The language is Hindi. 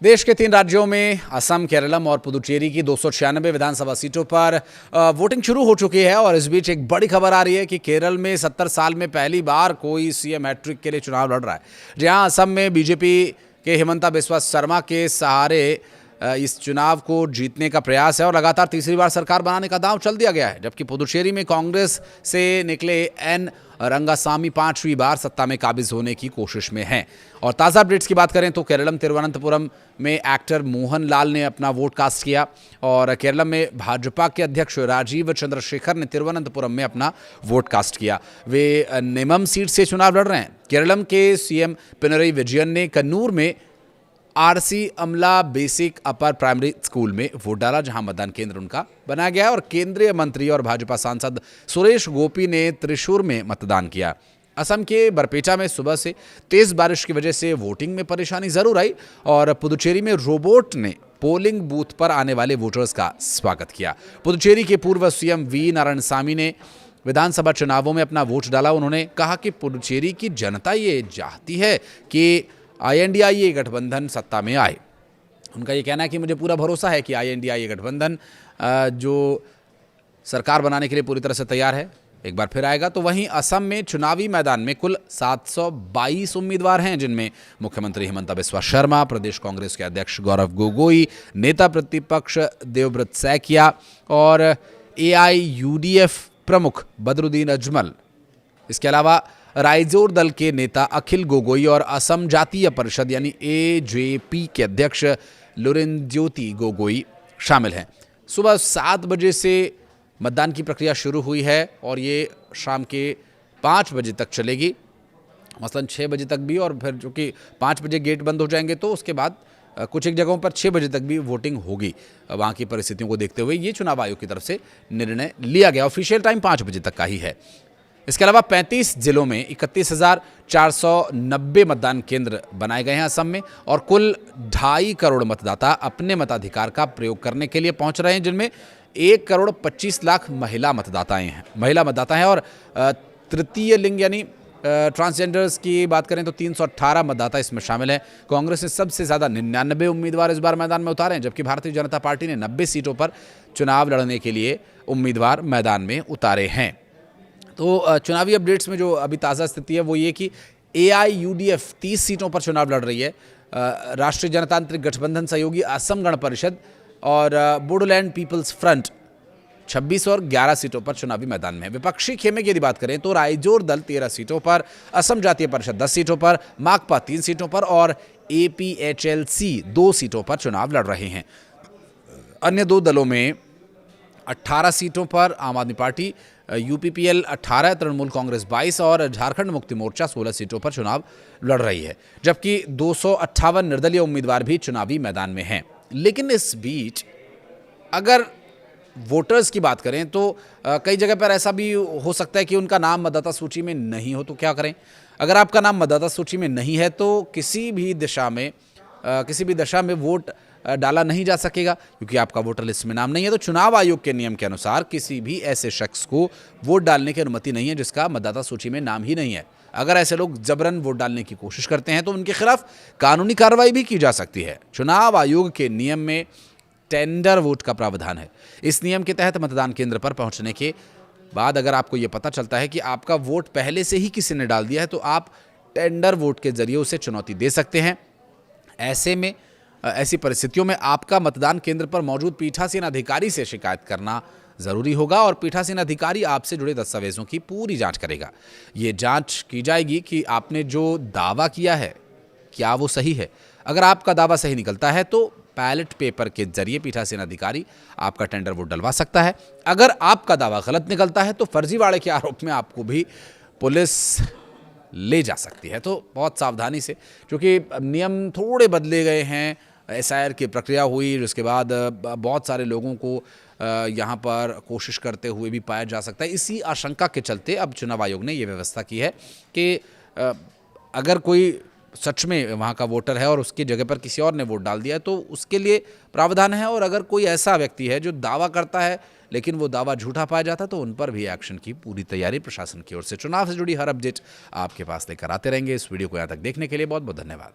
देश के 3 राज्यों में असम, केरलम और पुदुचेरी की 296 विधानसभा सीटों पर वोटिंग शुरू हो चुकी है। और इस बीच एक बड़ी खबर आ रही है कि केरल में 70 साल में पहली बार कोई सीएम हैट्रिक के लिए चुनाव लड़ रहा है। जहां असम में बीजेपी के हिमंता बिस्वा शर्मा के सहारे इस चुनाव को जीतने का प्रयास है और लगातार तीसरी बार सरकार बनाने का दांव चल दिया गया है। जबकि पुदुचेरी में कांग्रेस से निकले एन रंगासामी 5वीं बार सत्ता में काबिज होने की कोशिश में हैं। और ताज़ा अपडेट्स की बात करें तो केरलम तिरुवनंतपुरम में एक्टर मोहन लाल ने अपना वोट कास्ट किया और केरलम में भाजपा के अध्यक्ष राजीव चंद्रशेखर ने तिरुवनंतपुरम में अपना वोट कास्ट किया। वे नेमम सीट से चुनाव लड़ रहे हैं। केरलम के सीएम पिनरई विजयन ने कन्नूर में आरसी अमला बेसिक अपर प्राइमरी स्कूल में वोट डाला, जहां मतदान केंद्र उनका बनाया गया है। और केंद्रीय मंत्री और भाजपा सांसद सुरेश गोपी ने त्रिशूर में मतदान किया। असम के बरपेटा में सुबह से तेज बारिश की वजह से वोटिंग में परेशानी जरूर आई और पुदुचेरी में रोबोट ने पोलिंग बूथ पर आने वाले वोटर्स का स्वागत किया। पुदुचेरी के पूर्व सीएम वी नारायणसामी ने विधानसभा चुनावों में अपना वोट डाला। उन्होंने कहा कि पुदुचेरी की जनता ये चाहती है कि INDIA गठबंधन सत्ता में आए। उनका ये कहना है कि मुझे पूरा भरोसा है कि INDIA गठबंधन जो सरकार बनाने के लिए पूरी तरह से तैयार है, एक बार फिर आएगा। तो वहीं असम में चुनावी मैदान में कुल 722 उम्मीदवार हैं, जिनमें मुख्यमंत्री हिमंता बिस्वा शर्मा, प्रदेश कांग्रेस के अध्यक्ष गौरव गोगोई, नेता प्रतिपक्ष देवव्रत सैकिया और AIUDF प्रमुख बदरुद्दीन अजमल, इसके अलावा राइजोर दल के नेता अखिल गोगोई और असम जातीय परिषद यानी AJP के अध्यक्ष लुरिनज्योति गोगोई शामिल हैं। सुबह 7 बजे से मतदान की प्रक्रिया शुरू हुई है और ये शाम के 5 बजे तक चलेगी, मसलन 6 बजे तक भी। और फिर चूँकि 5 बजे गेट बंद हो जाएंगे तो उसके बाद कुछ एक जगहों पर 6 बजे तक भी वोटिंग होगी। वहाँ की परिस्थितियों को देखते हुए ये चुनाव आयोग की तरफ से निर्णय लिया गया। ऑफिशियल टाइम 5 बजे तक का ही है। इसके अलावा 35 जिलों में 31,490 मतदान केंद्र बनाए गए हैं असम में और कुल 2.5 करोड़ मतदाता अपने मताधिकार का प्रयोग करने के लिए पहुंच रहे हैं, जिनमें 1,25,00,000 महिला मतदाता हैं। और तृतीय लिंग यानी ट्रांसजेंडर्स की बात करें तो 318 मतदाता इसमें शामिल हैं। कांग्रेस ने सबसे ज़्यादा 99 उम्मीदवार इस बार मैदान में उतारे हैं, जबकि भारतीय जनता पार्टी ने 90 सीटों पर चुनाव लड़ने के लिए उम्मीदवार मैदान में उतारे हैं। तो चुनावी अपडेट्स में जो अभी ताज़ा स्थिति है वो ये कि AIUDF 30 सीटों पर चुनाव लड़ रही है। राष्ट्रीय जनतांत्रिक गठबंधन सहयोगी असम गण परिषद और बोडोलैंड पीपल्स फ्रंट 26 और 11 सीटों पर चुनावी मैदान में है। विपक्षी खेमे की यदि बात करें तो राइजोर दल 13 सीटों पर, असम जातीय परिषद 10 सीटों पर, माकपा 3 सीटों पर और APHLC 2 सीटों पर चुनाव लड़ रहे हैं। अन्य 2 दलों में 18 सीटों पर आम आदमी पार्टी, UPPL 18, तृणमूल कांग्रेस 22 और झारखंड मुक्ति मोर्चा 16 सीटों पर चुनाव लड़ रही है। जबकि 258 निर्दलीय उम्मीदवार भी चुनावी मैदान में हैं। लेकिन इस बीच अगर वोटर्स की बात करें तो कई जगह पर ऐसा भी हो सकता है कि उनका नाम मतदाता सूची में नहीं हो, तो क्या करें? अगर आपका नाम मतदाता सूची में नहीं है तो किसी भी दिशा में वोट डाला नहीं जा सकेगा, क्योंकि आपका वोटर लिस्ट में नाम नहीं है। तो चुनाव आयोग के नियम के अनुसार किसी भी ऐसे शख्स को वोट डालने की अनुमति नहीं है जिसका मतदाता सूची में नाम ही नहीं है। अगर ऐसे लोग जबरन वोट डालने की कोशिश करते हैं तो उनके खिलाफ कानूनी कार्रवाई भी की जा सकती है। चुनाव आयोग के नियम में टेंडर वोट का प्रावधान है। इस नियम के तहत मतदान केंद्र पर पहुंचने के बाद अगर आपको यह पता चलता है कि आपका वोट पहले से ही किसी ने डाल दिया है तो आप टेंडर वोट के जरिए उसे चुनौती दे सकते हैं। ऐसी परिस्थितियों में आपका मतदान केंद्र पर मौजूद पीठासीन अधिकारी से शिकायत करना जरूरी होगा और पीठासीन अधिकारी आपसे जुड़े दस्तावेजों की पूरी जांच करेगा। ये जांच की जाएगी कि आपने जो दावा किया है क्या वो सही है। अगर आपका दावा सही निकलता है तो बैलेट पेपर के जरिए पीठासीन अधिकारी आपका टेंडर वोट डलवा सकता है। अगर आपका दावा गलत निकलता है तो फर्जीवाड़े के आरोप में आपको भी पुलिस ले जा सकती है। तो बहुत सावधानी से, क्योंकि नियम थोड़े बदले गए हैं, SIR की प्रक्रिया हुई, जिसके बाद बहुत सारे लोगों को यहाँ पर कोशिश करते हुए भी पाया जा सकता है। इसी आशंका के चलते अब चुनाव आयोग ने ये व्यवस्था की है कि अगर कोई सच में वहाँ का वोटर है और उसकी जगह पर किसी और ने वोट डाल दिया है तो उसके लिए प्रावधान है। और अगर कोई ऐसा व्यक्ति है जो दावा करता है लेकिन वो दावा झूठा पाया जाता है तो उन पर भी एक्शन की पूरी तैयारी प्रशासन की ओर से। चुनाव से जुड़ी हर अपडेट आपके पास लेकर आते रहेंगे। इस वीडियो को यहाँ तक देखने के लिए बहुत बहुत धन्यवाद।